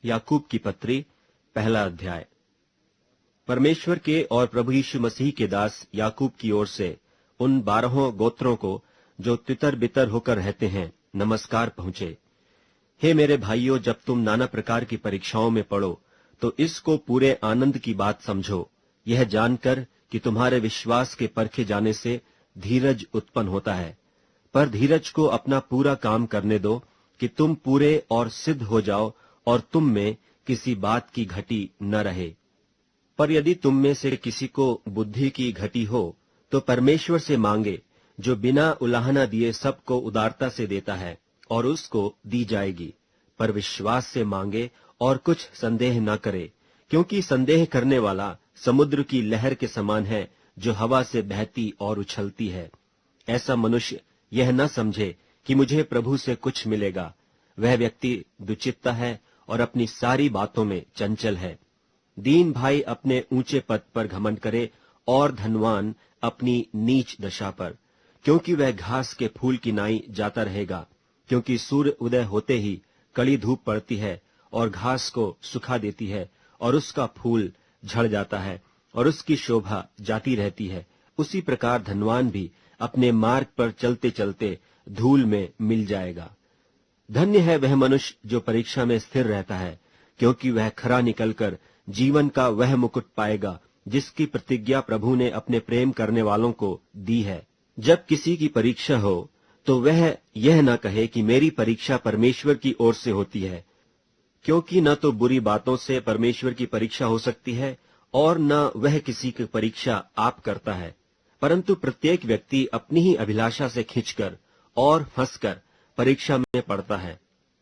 याकूब की पत्री, पहला अध्याय। परमेश्वर के और प्रभु यीशु मसीह के दास याकूब की ओर से उन 12 गोत्रों को जो तितर बितर होकर रहते हैं, नमस्कार पहुंचे। हे मेरे भाइयों, जब तुम नाना प्रकार की परीक्षाओं में पड़ो तो इसको पूरे आनंद की बात समझो, यह जानकर कि तुम्हारे विश्वास के परखे जाने से धीरज उत्पन्न होता है। पर धीरज को अपना पूरा काम करने दो कि तुम पूरे और सिद्ध हो जाओ और तुम में किसी बात की घटी न रहे। पर यदि तुम में से किसी को बुद्धि की घटी हो तो परमेश्वर से मांगे, जो बिना उलाहना दिए सबको उदारता से देता है, और उसको दी जाएगी। पर विश्वास से मांगे और कुछ संदेह न करे, क्योंकि संदेह करने वाला समुद्र की लहर के समान है, जो हवा से बहती और उछलती है। ऐसा मनुष्य यह न समझे कि मुझे प्रभु से कुछ मिलेगा। वह व्यक्ति दुचित्ता है और अपनी सारी बातों में चंचल है। दीन भाई अपने ऊंचे पद पर घमंड करे और धनवान अपनी नीच दशा पर, क्योंकि वह घास के फूल की नाई जाता रहेगा। क्योंकि सूर्य उदय होते ही कड़ी धूप पड़ती है और घास को सुखा देती है, और उसका फूल झड़ जाता है और उसकी शोभा जाती रहती है। उसी प्रकार धनवान भी अपने मार्ग पर चलते चलते धूल में मिल जाएगा। धन्य है वह मनुष्य जो परीक्षा में स्थिर रहता है, क्योंकि वह खरा निकलकर जीवन का वह मुकुट पाएगा जिसकी प्रतिज्ञा प्रभु ने अपने प्रेम करने वालों को दी है। जब किसी की परीक्षा हो तो वह यह न कहे कि मेरी परीक्षा परमेश्वर की ओर से होती है, क्योंकि न तो बुरी बातों से परमेश्वर की परीक्षा हो सकती है और न वह किसी की परीक्षा आप करता है, परंतु प्रत्येक व्यक्ति अपनी ही अभिलाषा से खींचकर और फंसकर परीक्षा में पड़ता है।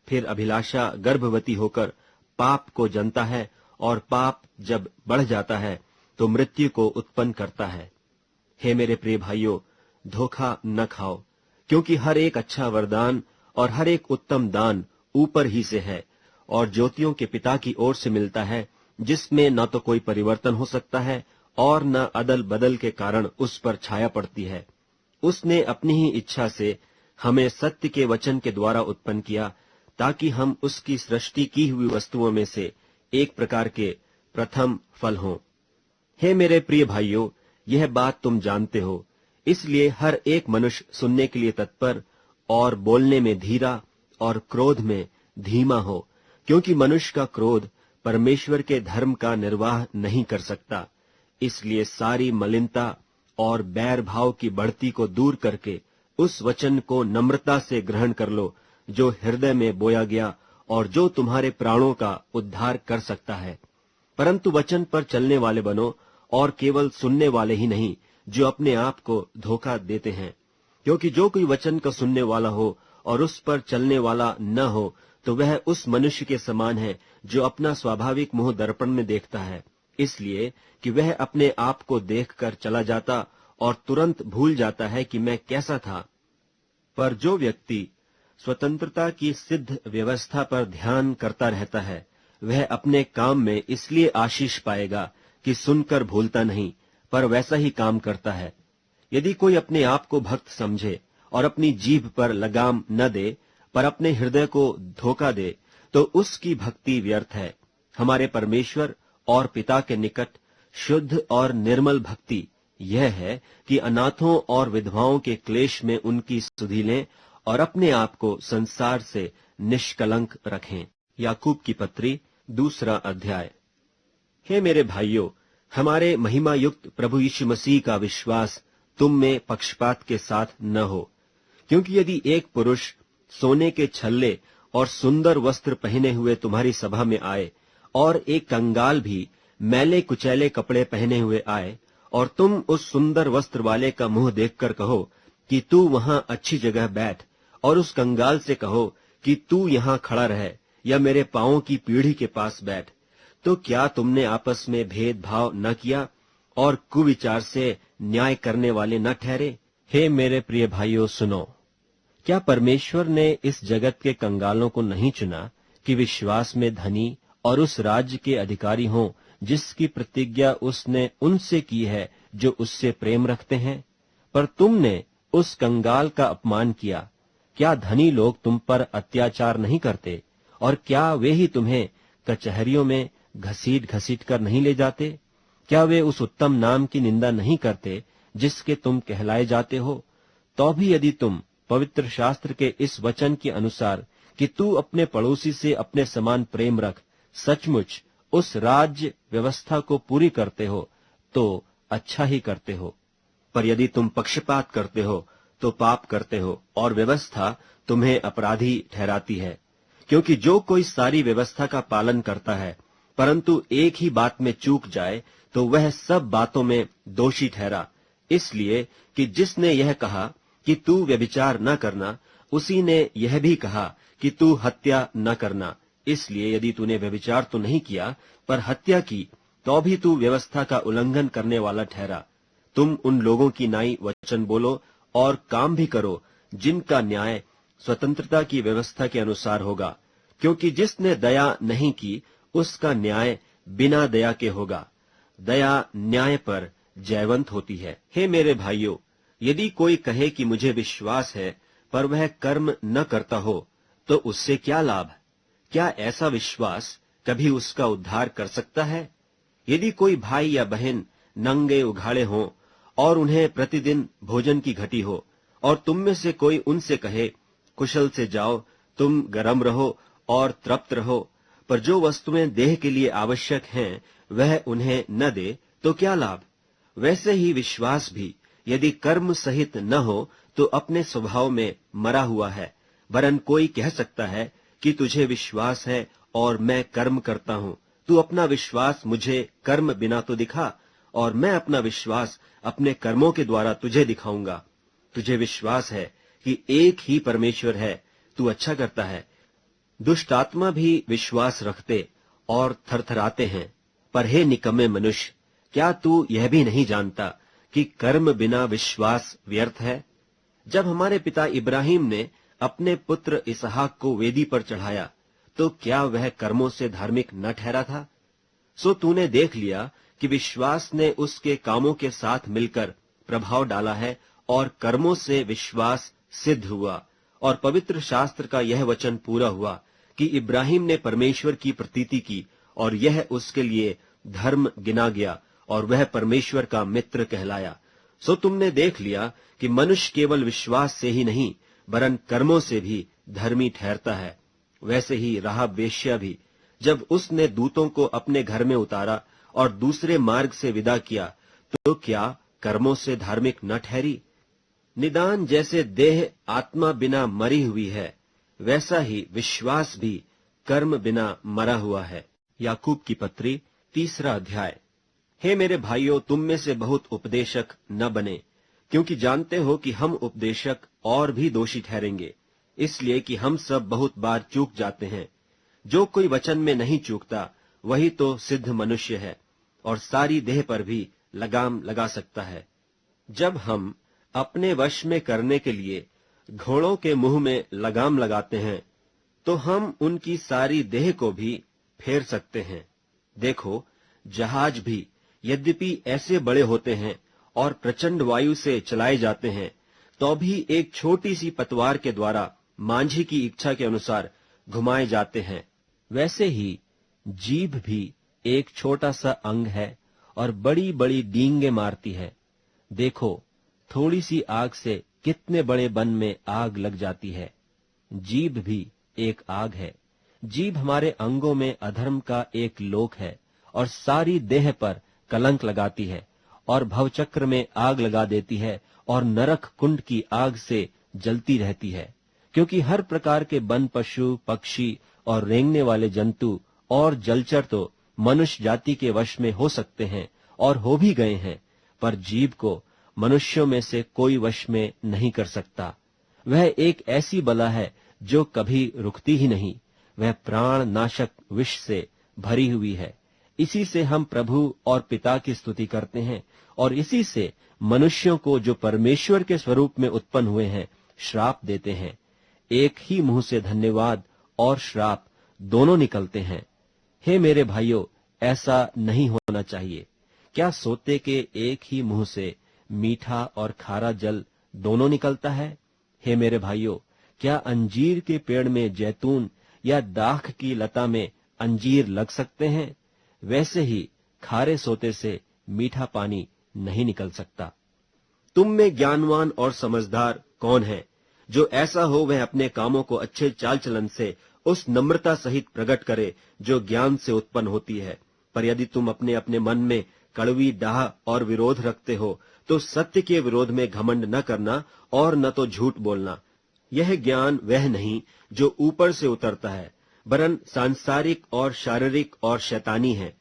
फिर अभिलाषा गर्भवती होकर पाप को जनता है, और पाप जब बढ़ जाता है तो मृत्यु को उत्पन्न करता है। हे मेरे प्रिय भाइयों, धोखा न खाओ, क्योंकि हर एक अच्छा वरदान और हर एक उत्तम दान ऊपर ही से है और ज्योतियों के पिता की ओर से मिलता है, जिसमें न तो कोई परिवर्तन हो सकता है और न अदल बदल के कारण उस पर छाया पड़ती है। उसने अपनी ही इच्छा से हमें सत्य के वचन के द्वारा उत्पन्न किया, ताकि हम उसकी सृष्टि की हुई वस्तुओं में से एक प्रकार के प्रथम फल हों। हे मेरे प्रिय भाइयों, यह बात तुम जानते हो, इसलिए हर एक मनुष्य सुनने के लिए तत्पर और बोलने में धीरा और क्रोध में धीमा हो, क्योंकि मनुष्य का क्रोध परमेश्वर के धर्म का निर्वाह नहीं कर सकता। इसलिए सारी मलिनता और बैर भाव की बढ़ती को दूर करके उस वचन को नम्रता से ग्रहण कर लो, जो हृदय में बोया गया और जो तुम्हारे प्राणों का उद्धार कर सकता है। परंतु वचन पर चलने वाले बनो, और केवल सुनने वाले ही नहीं, जो अपने आप को धोखा देते हैं। क्योंकि जो कोई वचन का सुनने वाला हो और उस पर चलने वाला न हो, तो वह उस मनुष्य के समान है जो अपना स्वाभाविक मुंह दर्पण में देखता है, इसलिए कि वह अपने आप को देखकर चला जाता और तुरंत भूल जाता है कि मैं कैसा था। पर जो व्यक्ति स्वतंत्रता की सिद्ध व्यवस्था पर ध्यान करता रहता है, वह अपने काम में इसलिए आशीष पाएगा कि सुनकर भूलता नहीं, पर वैसा ही काम करता है। यदि कोई अपने आप को भक्त समझे और अपनी जीभ पर लगाम न दे, पर अपने हृदय को धोखा दे, तो उसकी भक्ति व्यर्थ है। हमारे परमेश्वर और पिता के निकट शुद्ध और निर्मल भक्ति यह है कि अनाथों और विधवाओं के क्लेश में उनकी सुधि लें और अपने आप को संसार से निष्कलंक रखें। याकूब की पत्री, दूसरा अध्याय। हे मेरे भाइयों, हमारे महिमा युक्त प्रभु यीशु मसीह का विश्वास तुम में पक्षपात के साथ न हो, क्योंकि यदि एक पुरुष सोने के छल्ले और सुंदर वस्त्र पहने हुए तुम्हारी सभा में आए और एक कंगाल भी मैले कुचैले कपड़े पहने हुए आए, और तुम उस सुंदर वस्त्र वाले का मुंह देखकर कहो कि तू वहां अच्छी जगह बैठ, और उस कंगाल से कहो कि तू यहां खड़ा रह या मेरे पांवों की पीढ़ी के पास बैठ, तो क्या तुमने आपस में भेदभाव न किया और कुविचार से न्याय करने वाले न ठहरे? हे मेरे प्रिय भाइयों, सुनो, क्या परमेश्वर ने इस जगत के कंगालों को नहीं चुना कि विश्वास में धनी और उस राज्य के अधिकारी हों जिसकी प्रतिज्ञा उसने उनसे की है जो उससे प्रेम रखते हैं? पर तुमने उस कंगाल का अपमान किया। क्या धनी लोग तुम पर अत्याचार नहीं करते? और क्या वे ही तुम्हें कचहरियों में घसीट घसीट कर नहीं ले जाते? क्या वे उस उत्तम नाम की निंदा नहीं करते जिसके तुम कहलाए जाते हो? तो भी यदि तुम पवित्र शास्त्र के इस वचन के अनुसार कि तू अपने पड़ोसी से अपने समान प्रेम रख, सचमुच उस राज्य व्यवस्था को पूरी करते हो तो अच्छा ही करते हो। पर यदि तुम पक्षपात करते हो तो पाप करते हो और व्यवस्था तुम्हें अपराधी ठहराती है। क्योंकि जो कोई सारी व्यवस्था का पालन करता है परंतु एक ही बात में चूक जाए तो वह सब बातों में दोषी ठहरा। इसलिए कि जिसने यह कहा कि तू व्यभिचार न करना, उसी ने यह भी कहा कि तू हत्या न करना। इसलिए यदि तूने व्यभिचार तो नहीं किया पर हत्या की, तो भी तू व्यवस्था का उल्लंघन करने वाला ठहरा। तुम उन लोगों की नाई वचन बोलो और काम भी करो जिनका न्याय स्वतंत्रता की व्यवस्था के अनुसार होगा, क्योंकि जिसने दया नहीं की उसका न्याय बिना दया के होगा। दया न्याय पर जयवंत होती है। हे मेरे भाइयों, यदि कोई कहे कि मुझे विश्वास है पर वह कर्म न करता हो तो उससे क्या लाभ? क्या ऐसा विश्वास कभी उसका उद्धार कर सकता है? यदि कोई भाई या बहन नंगे उघाड़े हों और उन्हें प्रतिदिन भोजन की घटी हो और तुम में से कोई उनसे कहे कुशल से जाओ, तुम गर्म रहो और तृप्त रहो, पर जो वस्तुएं देह के लिए आवश्यक हैं वह उन्हें न दे तो क्या लाभ? वैसे ही विश्वास भी यदि कर्म सहित न हो तो अपने स्वभाव में मरा हुआ है। वरन कोई कह सकता है कि तुझे विश्वास है और मैं कर्म करता हूँ, तू अपना विश्वास मुझे कर्म बिना तो दिखा और मैं अपना विश्वास अपने कर्मों के द्वारा तुझे दिखाऊंगा। तुझे विश्वास है कि एक ही परमेश्वर है, तू अच्छा करता है। दुष्ट आत्मा भी विश्वास रखते और थरथराते हैं। पर हे निकम्मे मनुष्य, क्या तू यह भी नहीं जानता कि कर्म बिना विश्वास व्यर्थ है? जब हमारे पिता इब्राहिम ने अपने पुत्र इसहाक को वेदी पर चढ़ाया तो क्या वह कर्मों से धार्मिक न ठहरा था? सो तूने देख लिया कि विश्वास ने उसके कामों के साथ मिलकर प्रभाव डाला है और कर्मों से विश्वास सिद्ध हुआ। और पवित्र शास्त्र का यह वचन पूरा हुआ कि इब्राहिम ने परमेश्वर की प्रतीति की और यह उसके लिए धर्म गिना गया और वह परमेश्वर का मित्र कहलाया। सो तुमने देख लिया कि मनुष्य केवल विश्वास से ही नहीं वरन कर्मों से भी धर्मी ठहरता है। वैसे ही राहाब वेश्या भी, जब उसने दूतों को अपने घर में उतारा और दूसरे मार्ग से विदा किया तो क्या कर्मों से धार्मिक न ठहरी? निदान जैसे देह आत्मा बिना मरी हुई है, वैसा ही विश्वास भी कर्म बिना मरा हुआ है। याकूब की पत्री 3 अध्याय। हे मेरे भाइयों, तुम में से बहुत उपदेशक न बने, क्योंकि जानते हो कि हम उपदेशक और भी दोषी ठहरेंगे, इसलिए कि हम सब बहुत बार चूक जाते हैं। जो कोई वचन में नहीं चूकता वही तो सिद्ध मनुष्य है और सारी देह पर भी लगाम लगा सकता है। जब हम अपने वश में करने के लिए घोड़ों के मुंह में लगाम लगाते हैं तो हम उनकी सारी देह को भी फेर सकते हैं। देखो, जहाज भी यद्यपि ऐसे बड़े होते हैं और प्रचंड वायु से चलाए जाते हैं तो भी एक छोटी सी पतवार के द्वारा मांझी की इच्छा के अनुसार घुमाए जाते हैं। वैसे ही जीभ भी एक छोटा सा अंग है और बड़ी बड़ी डींगे मारती है। देखो, थोड़ी सी आग से कितने बड़े वन में आग लग जाती है। जीभ भी एक आग है। जीभ हमारे अंगों में अधर्म का एक लोक है और सारी देह पर कलंक लगाती है और भवचक्र में आग लगा देती है और नरक कुंड की आग से जलती रहती है। क्योंकि हर प्रकार के वन पशु, पक्षी और रेंगने वाले जंतु और जलचर तो मनुष्य जाति के वश में हो सकते हैं और हो भी गए हैं, पर जीभ को मनुष्यों में से कोई वश में नहीं कर सकता। वह एक ऐसी बला है जो कभी रुकती ही नहीं। वह प्राण नाशक विष से भरी हुई है। इसी से हम प्रभु और पिता की स्तुति करते हैं और इसी से मनुष्यों को जो परमेश्वर के स्वरूप में उत्पन्न हुए हैं श्राप देते हैं। एक ही मुंह से धन्यवाद और श्राप दोनों निकलते हैं। हे मेरे भाइयों, ऐसा नहीं होना चाहिए। क्या सोते के एक ही मुंह से मीठा और खारा जल दोनों निकलता है? हे मेरे भाइयों, क्या अंजीर के पेड़ में जैतून या दाख की लता में अंजीर लग सकते हैं, वैसे ही खारे सोते से मीठा पानी नहीं निकल सकता। तुम में ज्ञानवान और समझदार कौन है? जो ऐसा हो वह अपने कामों को अच्छे चाल चलन से उस नम्रता सहित प्रकट करे जो ज्ञान से उत्पन्न होती है। पर यदि तुम अपने अपने मन में कड़वी डाह और विरोध रखते हो, तो सत्य के विरोध में घमंड न करना और न तो झूठ बोलना। यह ज्ञान वह नहीं जो ऊपर से उतरता है, वरन सांसारिक और शारीरिक और शैतानी है।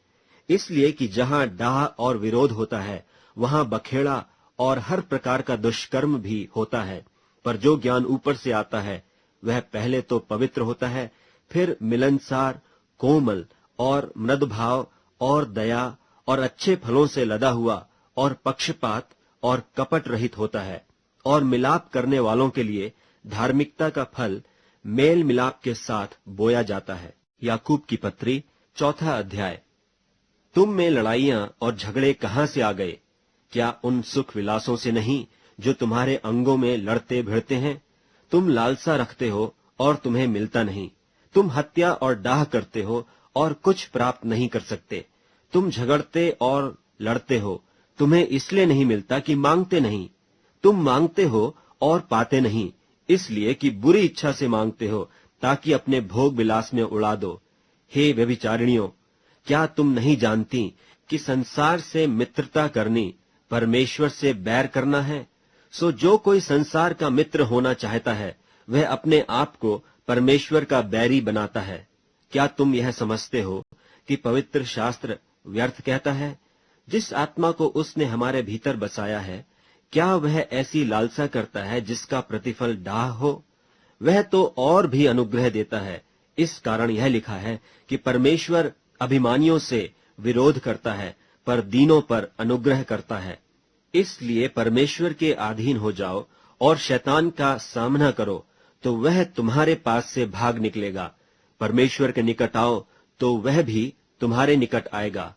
इसलिए कि जहां डाह और विरोध होता है, वहां बखेड़ा और हर प्रकार का दुष्कर्म भी होता है। पर जो ज्ञान ऊपर से आता है, वह पहले तो पवित्र होता है, फिर मिलनसार, कोमल और मृदुभाव और दया और अच्छे फलों से लदा हुआ और पक्षपात और कपट रहित होता है, और मिलाप करने वालों के लिए धार्मिकता का फल मेल मिलाप के साथ बोया जाता है। याकूब की पत्री 4 अध्याय। तुम में लड़ाइयां और झगड़े कहां से आ गए? क्या उन सुख विलासों से नहीं जो तुम्हारे अंगों में लड़ते भिड़ते हैं? तुम लालसा रखते हो और तुम्हें मिलता नहीं। तुम हत्या और डाह करते हो और कुछ प्राप्त नहीं कर सकते। तुम झगड़ते और लड़ते हो, तुम्हें इसलिए नहीं मिलता कि मांगते नहीं। तुम मांगते हो और पाते नहीं, इसलिए कि बुरी इच्छा से मांगते हो, ताकि अपने भोग विलास में उड़ा दो। हे व्यभिचारिणियों, क्या तुम नहीं जानती कि संसार से मित्रता करनी परमेश्वर से बैर करना है? सो जो कोई संसार का मित्र होना चाहता है, वह अपने आप को परमेश्वर का बैरी बनाता है। क्या तुम यह समझते हो कि पवित्र शास्त्र व्यर्थ कहता है? जिस आत्मा को उसने हमारे भीतर बसाया है, क्या वह ऐसी लालसा करता है जिसका प्रतिफल डाह हो? वह तो और भी अनुग्रह देता है। इस कारण यह लिखा है कि परमेश्वर अभिमानियों से विरोध करता है, पर दीनों पर अनुग्रह करता है। इसलिए परमेश्वर के अधीन हो जाओ और शैतान का सामना करो, तो वह तुम्हारे पास से भाग निकलेगा। परमेश्वर के निकट आओ, तो वह भी तुम्हारे निकट आएगा।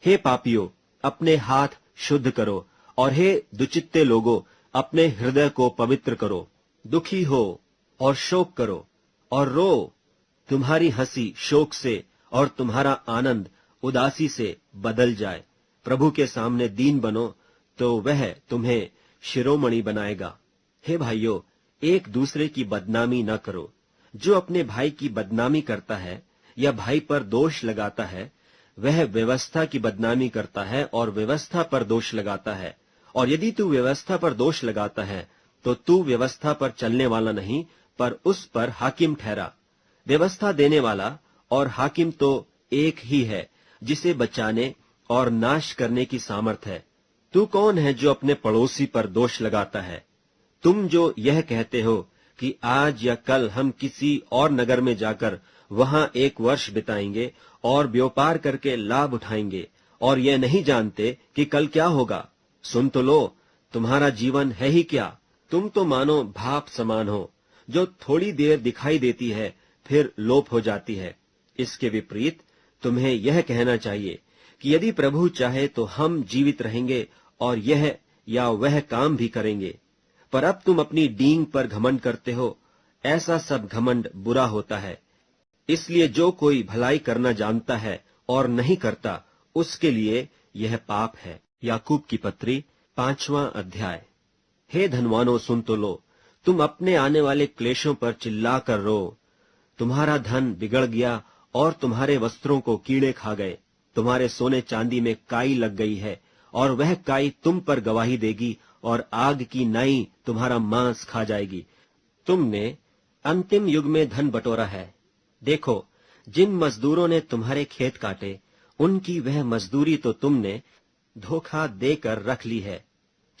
हे पापियों, अपने हाथ शुद्ध करो, और हे दुचित्ते लोगों, अपने हृदय को पवित्र करो। दुखी हो और शोक करो और रो। तुम्हारी हंसी शोक से और तुम्हारा आनंद उदासी से बदल जाए। प्रभु के सामने दीन बनो, तो वह तुम्हें शिरोमणि बनाएगा। हे भाइयों, एक दूसरे की बदनामी न करो। जो अपने भाई की बदनामी करता है या भाई पर दोष लगाता है, वह व्यवस्था की बदनामी करता है और व्यवस्था पर दोष लगाता है। और यदि तू व्यवस्था पर दोष लगाता है, तो तू व्यवस्था पर चलने वाला नहीं, पर उस पर हाकिम ठहरा। व्यवस्था देने वाला और हाकिम तो एक ही है, जिसे बचाने और नाश करने की सामर्थ है। तू कौन है जो अपने पड़ोसी पर दोष लगाता है? तुम जो यह कहते हो कि आज या कल हम किसी और नगर में जाकर वहां 1 वर्ष बिताएंगे और व्यापार करके लाभ उठाएंगे, और यह नहीं जानते कि कल क्या होगा। सुन तो लो, तुम्हारा जीवन है ही क्या? तुम तो मानो भाप समान हो, जो थोड़ी देर दिखाई देती है, फिर लोप हो जाती है। इसके विपरीत तुम्हें यह कहना चाहिए कि यदि प्रभु चाहे तो हम जीवित रहेंगे और यह या वह काम भी करेंगे। पर अब तुम अपनी डींग पर घमंड करते हो। ऐसा सब घमंड बुरा होता है। इसलिए जो कोई भलाई करना जानता है और नहीं करता, उसके लिए यह पाप है। याकूब की पत्री 5वां अध्याय। हे धनवानों, सुन तो लो, तुम अपने आने वाले क्लेशों पर चिल्ला कर रो। तुम्हारा धन बिगड़ गया और तुम्हारे वस्त्रों को कीड़े खा गए। तुम्हारे सोने चांदी में काई लग गई है, और वह काई तुम पर गवाही देगी, और आग की नाई तुम्हारा मांस खा जाएगी। तुमने अंतिम युग में धन बटोरा है। देखो, जिन मजदूरों ने तुम्हारे खेत काटे, उनकी वह मजदूरी तो तुमने धोखा देकर रख ली है।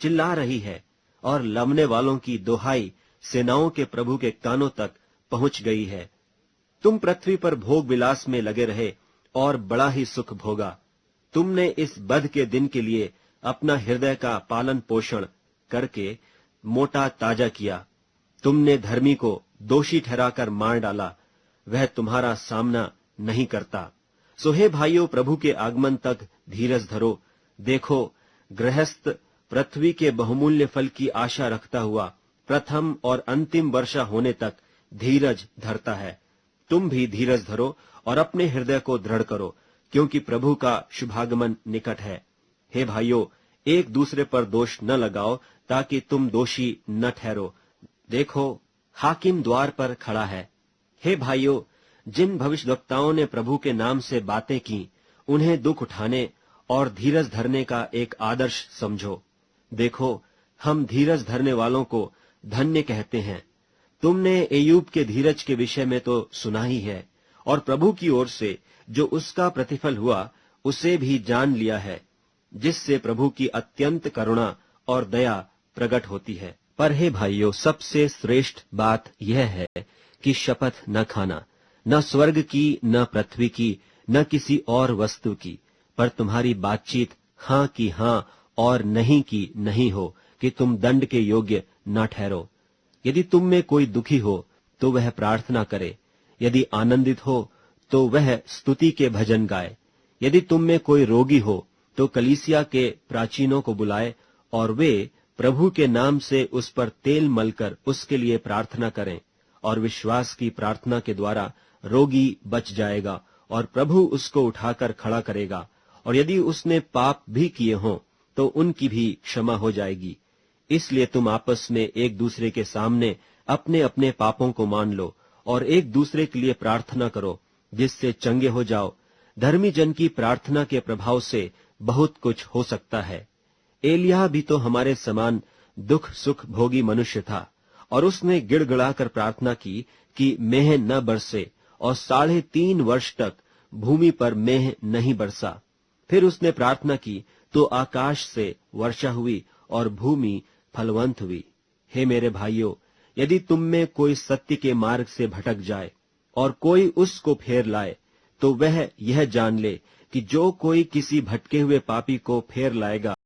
चिल्ला रही है, और लमने वालों की दुहाई सेनाओं के प्रभु के कानों तक पहुंच गई है। तुम पृथ्वी पर भोग विलास में लगे रहे और बड़ा ही सुख भोगा। तुमने इस बध के दिन के लिए अपना हृदय का पालन पोषण करके मोटा ताजा किया। तुमने धर्मी को दोषी ठहराकर मार डाला, वह तुम्हारा सामना नहीं करता। सो हे भाइयों, प्रभु के आगमन तक धीरज धरो। देखो, गृहस्थ पृथ्वी के बहुमूल्य फल की आशा रखता हुआ प्रथम और अंतिम वर्षा होने तक धीरज धरता है। तुम भी धीरज धरो और अपने हृदय को दृढ़ करो, क्योंकि प्रभु का शुभागमन निकट है। हे भाइयों, एक दूसरे पर दोष न लगाओ, ताकि तुम दोषी न ठहरो। देखो, हाकिम द्वार पर खड़ा है। हे भाइयों, जिन भविष्यद्वक्ताओं ने प्रभु के नाम से बातें की, उन्हें दुख उठाने और धीरज धरने का एक आदर्श समझो। देखो, हम धीरज धरने वालों को धन्य कहते हैं। तुमने एयूब के धीरज के विषय में तो सुना ही है, और प्रभु की ओर से जो उसका प्रतिफल हुआ उसे भी जान लिया है, जिससे प्रभु की अत्यंत करुणा और दया प्रकट होती है। पर हे भाइयों, सबसे श्रेष्ठ बात यह है कि शपथ न खाना, न स्वर्ग की, न पृथ्वी की, न किसी और वस्तु की, पर तुम्हारी बातचीत हाँ की हाँ और नहीं की नहीं हो, कि तुम दंड के योग्य न ठहरो। यदि तुम में कोई दुखी हो तो वह प्रार्थना करे, यदि आनंदित हो तो वह स्तुति के भजन गाए। यदि तुम में कोई रोगी हो तो कलीसिया के प्राचीनों को बुलाए, और वे प्रभु के नाम से उस पर तेल मलकर उसके लिए प्रार्थना करें, और विश्वास की प्रार्थना के द्वारा रोगी बच जाएगा और प्रभु उसको उठाकर खड़ा करेगा। और यदि उसने पाप भी किए हों तो उनकी भी क्षमा हो जाएगी। इसलिए तुम आपस में एक दूसरे के सामने अपने अपने पापों को मान लो और एक दूसरे के लिए प्रार्थना करो, जिससे चंगे हो जाओ। धर्मी जन की प्रार्थना के प्रभाव से बहुत कुछ हो सकता है। एलिय्याह भी तो हमारे समान दुख सुख भोगी मनुष्य था, और उसने गिड़गिड़ाकर प्रार्थना की कि मेंह न बरसे, और 3.5 वर्ष तक भूमि पर मेंह नहीं बरसा। फिर उसने प्रार्थना की तो आकाश से वर्षा हुई और भूमि फलवंत हुई। हे मेरे भाइयों, यदि तुम में कोई सत्य के मार्ग से भटक जाए और कोई उसको फेर लाए, तो वह यह जान ले कि जो कोई किसी भटके हुए पापी को फेर लाएगा,